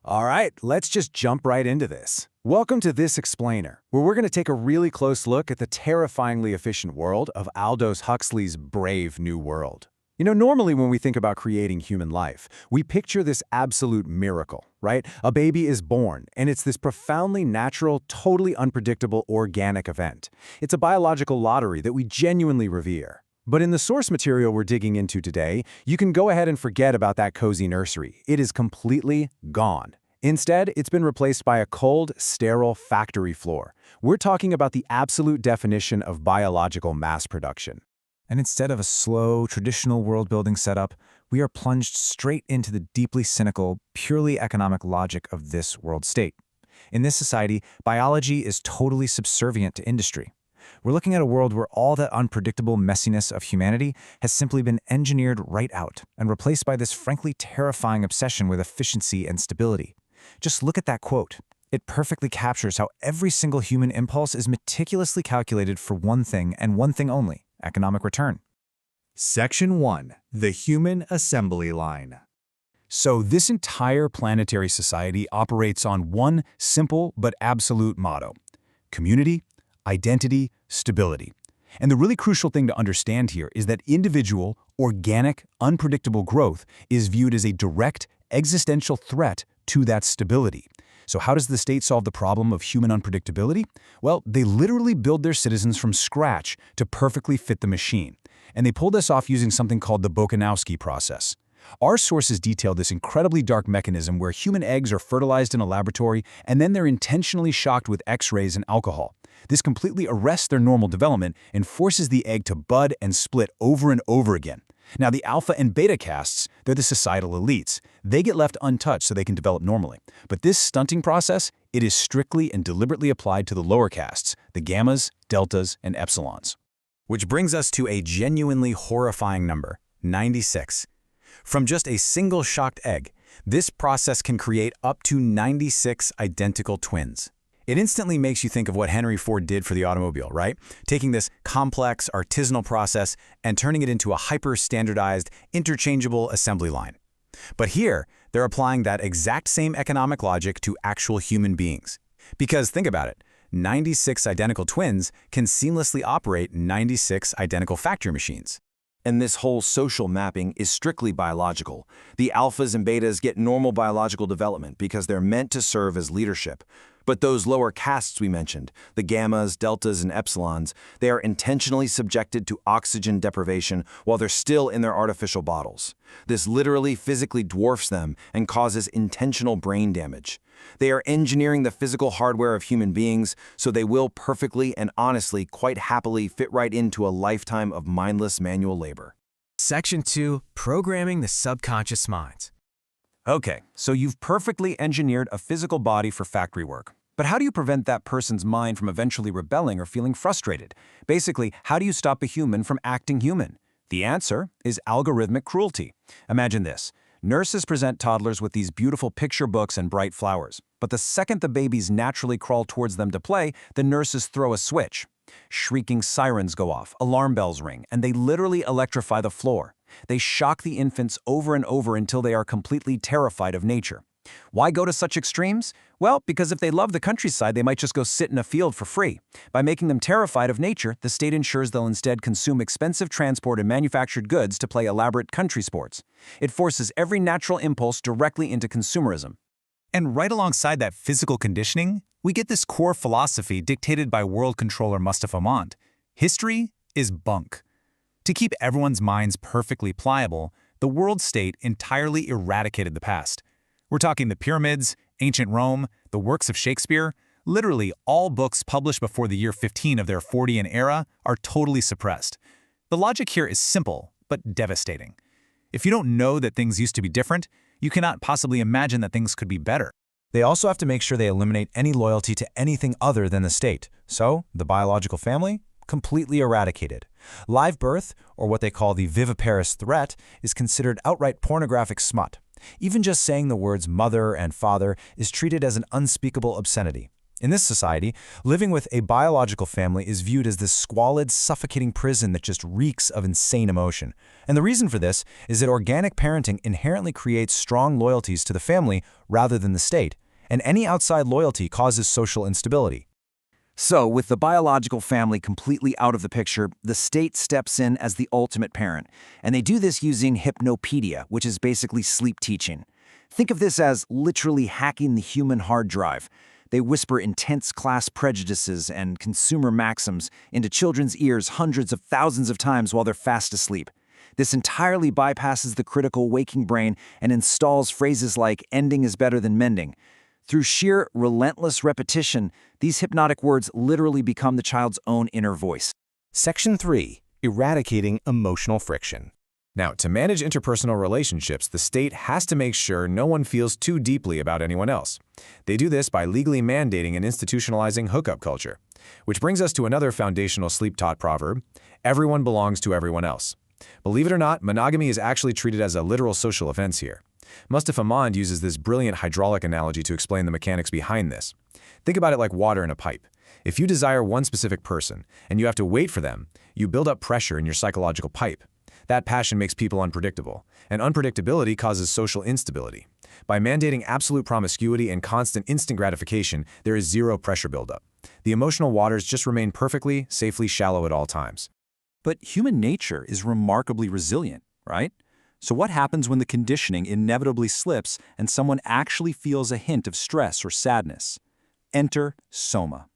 All right, let's just jump right into this. Welcome to This Explainer, where we're going to take a really close look at the terrifyingly efficient world of Aldous Huxley's Brave New World. Normally when we think about creating human life, we picture this absolute miracle, right? A baby is born, and it's this profoundly natural, totally unpredictable organic event. It's a biological lottery that we genuinely revere. But in the source material we're digging into today, you can go ahead and forget about that cozy nursery. It is completely gone. Instead, it's been replaced by a cold, sterile factory floor. We're talking about the absolute definition of biological mass production. And instead of a slow, traditional world-building setup, we are plunged straight into the deeply cynical, purely economic logic of this world state. In this society, biology is totally subservient to industry. We're looking at a world where all that unpredictable messiness of humanity has simply been engineered right out and replaced by this frankly terrifying obsession with efficiency and stability. Just look at that quote. It perfectly captures how every single human impulse is meticulously calculated for one thing and one thing only: economic return. Section 1. The Human Assembly Line. So this entire planetary society operates on one simple but absolute motto: community, identity, stability. And the really crucial thing to understand here is that individual, organic, unpredictable growth is viewed as a direct, existential threat to that stability. So how does the state solve the problem of human unpredictability? Well, they literally build their citizens from scratch to perfectly fit the machine. And they pull this off using something called the Bokanowski process. Our sources detail this incredibly dark mechanism where human eggs are fertilized in a laboratory and then they're intentionally shocked with X-rays and alcohol. This completely arrests their normal development and forces the egg to bud and split over and over again. Now, the alpha and beta castes, they're the societal elites. They get left untouched so they can develop normally. But this stunting process, it is strictly and deliberately applied to the lower castes, the gammas, deltas, and epsilons. Which brings us to a genuinely horrifying number, 96. From just a single shocked egg, this process can create up to 96 identical twins. It instantly makes you think of what Henry Ford did for the automobile, right? Taking this complex, artisanal process and turning it into a hyper-standardized, interchangeable assembly line. But here, they're applying that exact same economic logic to actual human beings. Because think about it, 96 identical twins can seamlessly operate 96 identical factory machines. And this whole social mapping is strictly biological. The alphas and betas get normal biological development because they're meant to serve as leadership. But those lower castes we mentioned, the gammas, deltas, and epsilons, they are intentionally subjected to oxygen deprivation while they're still in their artificial bottles. This literally physically dwarfs them and causes intentional brain damage. They are engineering the physical hardware of human beings so they will perfectly and honestly, quite happily fit right into a lifetime of mindless manual labor. Section 2. Programming the Subconscious Mind. Okay, so you've perfectly engineered a physical body for factory work. But how do you prevent that person's mind from eventually rebelling or feeling frustrated? Basically, how do you stop a human from acting human? The answer is algorithmic cruelty. Imagine this. Nurses present toddlers with these beautiful picture books and bright flowers. But the second the babies naturally crawl towards them to play, the nurses throw a switch. Shrieking sirens go off, alarm bells ring, and they literally electrify the floor. They shock the infants over and over until they are completely terrified of nature. Why go to such extremes? Well, because if they love the countryside, they might just go sit in a field for free. By making them terrified of nature, the state ensures they'll instead consume expensive transport and manufactured goods to play elaborate country sports. It forces every natural impulse directly into consumerism. And right alongside that physical conditioning, we get this core philosophy dictated by world controller Mustafa Mond. History is bunk. To keep everyone's minds perfectly pliable, the world state entirely eradicated the past. We're talking the pyramids, ancient Rome, the works of Shakespeare. Literally all books published before the year 15 of their Fortean era are totally suppressed. The logic here is simple, but devastating. If you don't know that things used to be different, you cannot possibly imagine that things could be better. They also have to make sure they eliminate any loyalty to anything other than the state. So, the biological family? Completely eradicated. Live birth, or what they call the viviparous threat, is considered outright pornographic smut. Even just saying the words mother and father is treated as an unspeakable obscenity. In this society, living with a biological family is viewed as this squalid, suffocating prison that just reeks of insane emotion. And the reason for this is that organic parenting inherently creates strong loyalties to the family rather than the state, and any outside loyalty causes social instability. So, with the biological family completely out of the picture, the state steps in as the ultimate parent, and they do this using hypnopedia, which is basically sleep teaching. Think of this as literally hacking the human hard drive. They whisper intense class prejudices and consumer maxims into children's ears hundreds of thousands of times while they're fast asleep. This entirely bypasses the critical waking brain and installs phrases like ending is better than mending. Through sheer relentless repetition, these hypnotic words literally become the child's own inner voice. Section 3. Eradicating emotional friction. Now, to manage interpersonal relationships, the state has to make sure no one feels too deeply about anyone else. They do this by legally mandating and institutionalizing hookup culture. Which brings us to another foundational sleep-taught proverb: everyone belongs to everyone else. Believe it or not, monogamy is actually treated as a literal social offense here. Mustafa Mond uses this brilliant hydraulic analogy to explain the mechanics behind this. Think about it like water in a pipe. If you desire one specific person, and you have to wait for them, you build up pressure in your psychological pipe. That passion makes people unpredictable, and unpredictability causes social instability. By mandating absolute promiscuity and constant instant gratification, there is zero pressure buildup. The emotional waters just remain perfectly, safely shallow at all times. But human nature is remarkably resilient, right? So what happens when the conditioning inevitably slips and someone actually feels a hint of stress or sadness? Enter soma.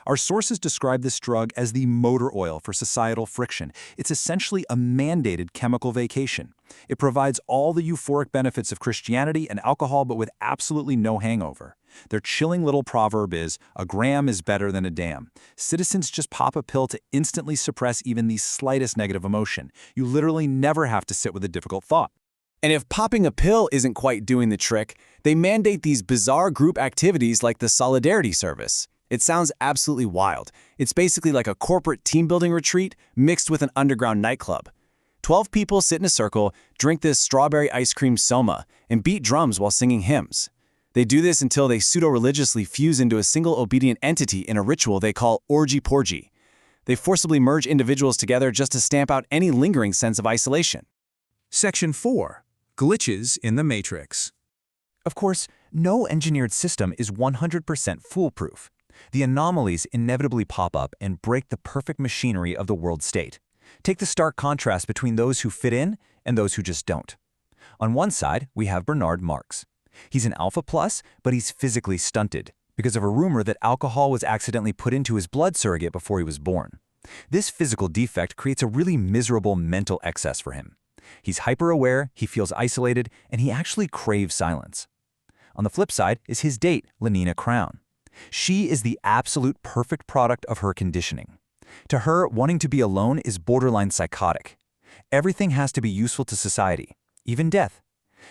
Our sources describe this drug as the motor oil for societal friction. It's essentially a mandated chemical vacation. It provides all the euphoric benefits of Christianity and alcohol, but with absolutely no hangover. Their chilling little proverb is, "A gram is better than a dam." Citizens just pop a pill to instantly suppress even the slightest negative emotion. You literally never have to sit with a difficult thought. And if popping a pill isn't quite doing the trick, they mandate these bizarre group activities like the Solidarity Service. It sounds absolutely wild. It's basically like a corporate team-building retreat mixed with an underground nightclub. 12 people sit in a circle, drink this strawberry ice cream soma, and beat drums while singing hymns. They do this until they pseudo-religiously fuse into a single obedient entity in a ritual they call orgy-porgy. They forcibly merge individuals together just to stamp out any lingering sense of isolation. Section 4. Glitches in the Matrix. Of course, no engineered system is 100% foolproof. The anomalies inevitably pop up and break the perfect machinery of the world state. Take the stark contrast between those who fit in and those who just don't. On one side, we have Bernard Marx. He's an alpha plus, but he's physically stunted because of a rumor that alcohol was accidentally put into his blood surrogate before he was born. This physical defect creates a really miserable mental excess for him. He's hyper-aware, he feels isolated, and he actually craves silence. On the flip side is his date, Lenina Crown. She is the absolute perfect product of her conditioning. To her, wanting to be alone is borderline psychotic. Everything has to be useful to society, even death.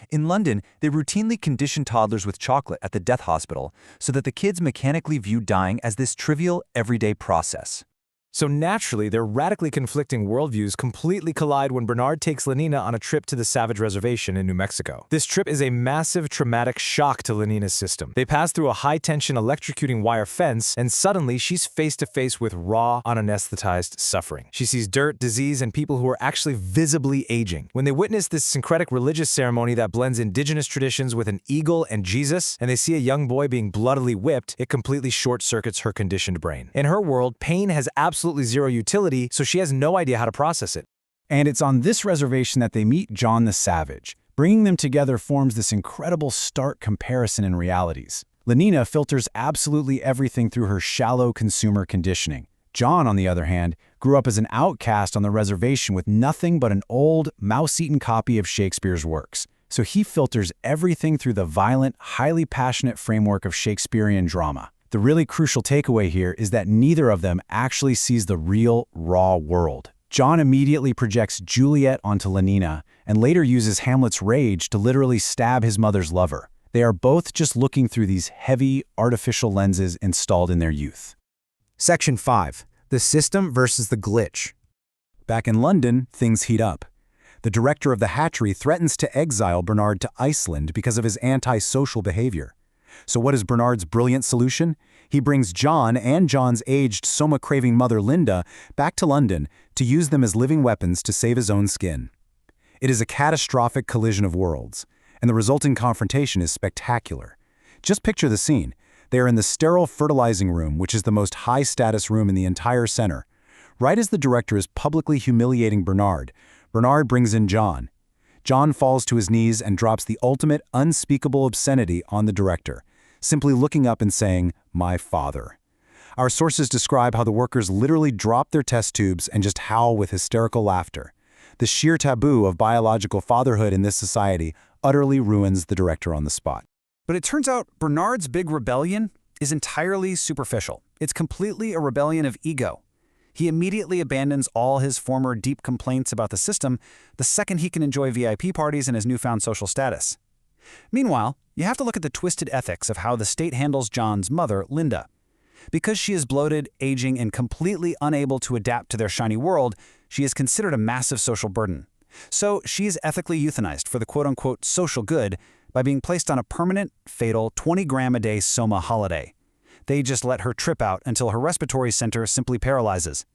In London, they routinely condition toddlers with chocolate at the death hospital so that the kids mechanically view dying as this trivial, everyday process. So naturally, their radically conflicting worldviews completely collide when Bernard takes Lenina on a trip to the Savage Reservation in New Mexico. This trip is a massive traumatic shock to Lenina's system. They pass through a high-tension electrocuting wire fence, and suddenly she's face-to-face with raw, unanesthetized suffering. She sees dirt, disease, and people who are actually visibly aging. When they witness this syncretic religious ceremony that blends indigenous traditions with an eagle and Jesus, and they see a young boy being bloodily whipped, it completely short-circuits her conditioned brain. In her world, pain has absolutely zero utility, so she has no idea how to process it. And it's on this reservation that they meet John the Savage. Bringing them together forms this incredible stark comparison in realities. Lenina filters absolutely everything through her shallow consumer conditioning. John, on the other hand, grew up as an outcast on the reservation with nothing but an old, mouse-eaten copy of Shakespeare's works. So he filters everything through the violent, highly passionate framework of Shakespearean drama. The really crucial takeaway here is that neither of them actually sees the real, raw world. John immediately projects Juliet onto Lenina and later uses Hamlet's rage to literally stab his mother's lover. They are both just looking through these heavy, artificial lenses installed in their youth. Section 5. The System versus the Glitch. Back in London, things heat up. The director of the hatchery threatens to exile Bernard to Iceland because of his antisocial behavior. So what is Bernard's brilliant solution? He brings John and John's aged, soma-craving mother Linda back to London to use them as living weapons to save his own skin. It is a catastrophic collision of worlds, and the resulting confrontation is spectacular. Just picture the scene. They are in the sterile fertilizing room, which is the most high-status room in the entire center. Right as the director is publicly humiliating Bernard, Bernard brings in John. John falls to his knees and drops the ultimate unspeakable obscenity on the director, simply looking up and saying, "My father." Our sources describe how the workers literally drop their test tubes and just howl with hysterical laughter. The sheer taboo of biological fatherhood in this society utterly ruins the director on the spot. But it turns out Bernard's big rebellion is entirely superficial. It's completely a rebellion of ego. He immediately abandons all his former deep complaints about the system the second he can enjoy VIP parties and his newfound social status. Meanwhile, you have to look at the twisted ethics of how the state handles John's mother, Linda. Because she is bloated, aging, and completely unable to adapt to their shiny world, she is considered a massive social burden. So she is ethically euthanized for the quote-unquote social good by being placed on a permanent, fatal 20-gram-a-day soma holiday. They just let her trip out until her respiratory center simply paralyzes.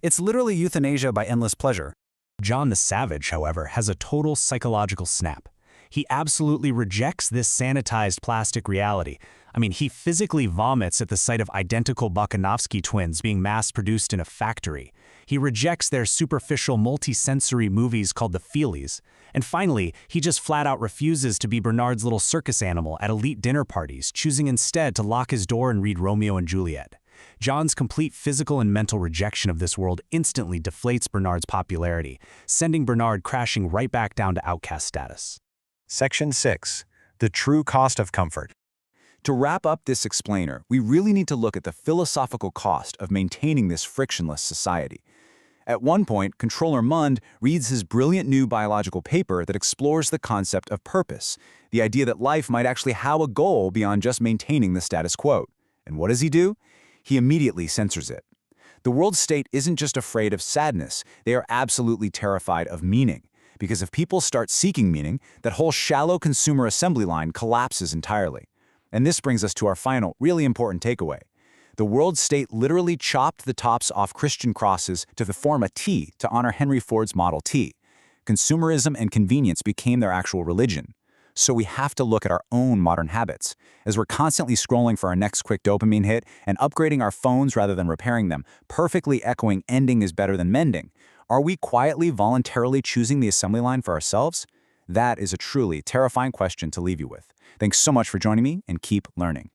It's literally euthanasia by endless pleasure. John the Savage, however, has a total psychological snap. He absolutely rejects this sanitized plastic reality. I mean, he physically vomits at the sight of identical Bakanovsky twins being mass-produced in a factory. He rejects their superficial multi-sensory movies called the feelies. And finally, he just flat-out refuses to be Bernard's little circus animal at elite dinner parties, choosing instead to lock his door and read Romeo and Juliet. John's complete physical and mental rejection of this world instantly deflates Bernard's popularity, sending Bernard crashing right back down to outcast status. Section 6. The True Cost of Comfort. To wrap up this explainer, we really need to look at the philosophical cost of maintaining this frictionless society. At one point, Controller Mund reads his brilliant new biological paper that explores the concept of purpose, the idea that life might actually have a goal beyond just maintaining the status quo. And what does he do? He immediately censors it. The world state isn't just afraid of sadness, they are absolutely terrified of meaning. Because if people start seeking meaning, that whole shallow consumer assembly line collapses entirely. And this brings us to our final, really important takeaway. The world state literally chopped the tops off Christian crosses to form a T to honor Henry Ford's Model T. Consumerism and convenience became their actual religion. So we have to look at our own modern habits. As we're constantly scrolling for our next quick dopamine hit and upgrading our phones rather than repairing them, perfectly echoing ending is better than mending, are we quietly, voluntarily choosing the assembly line for ourselves? That is a truly terrifying question to leave you with. Thanks so much for joining me, and keep learning.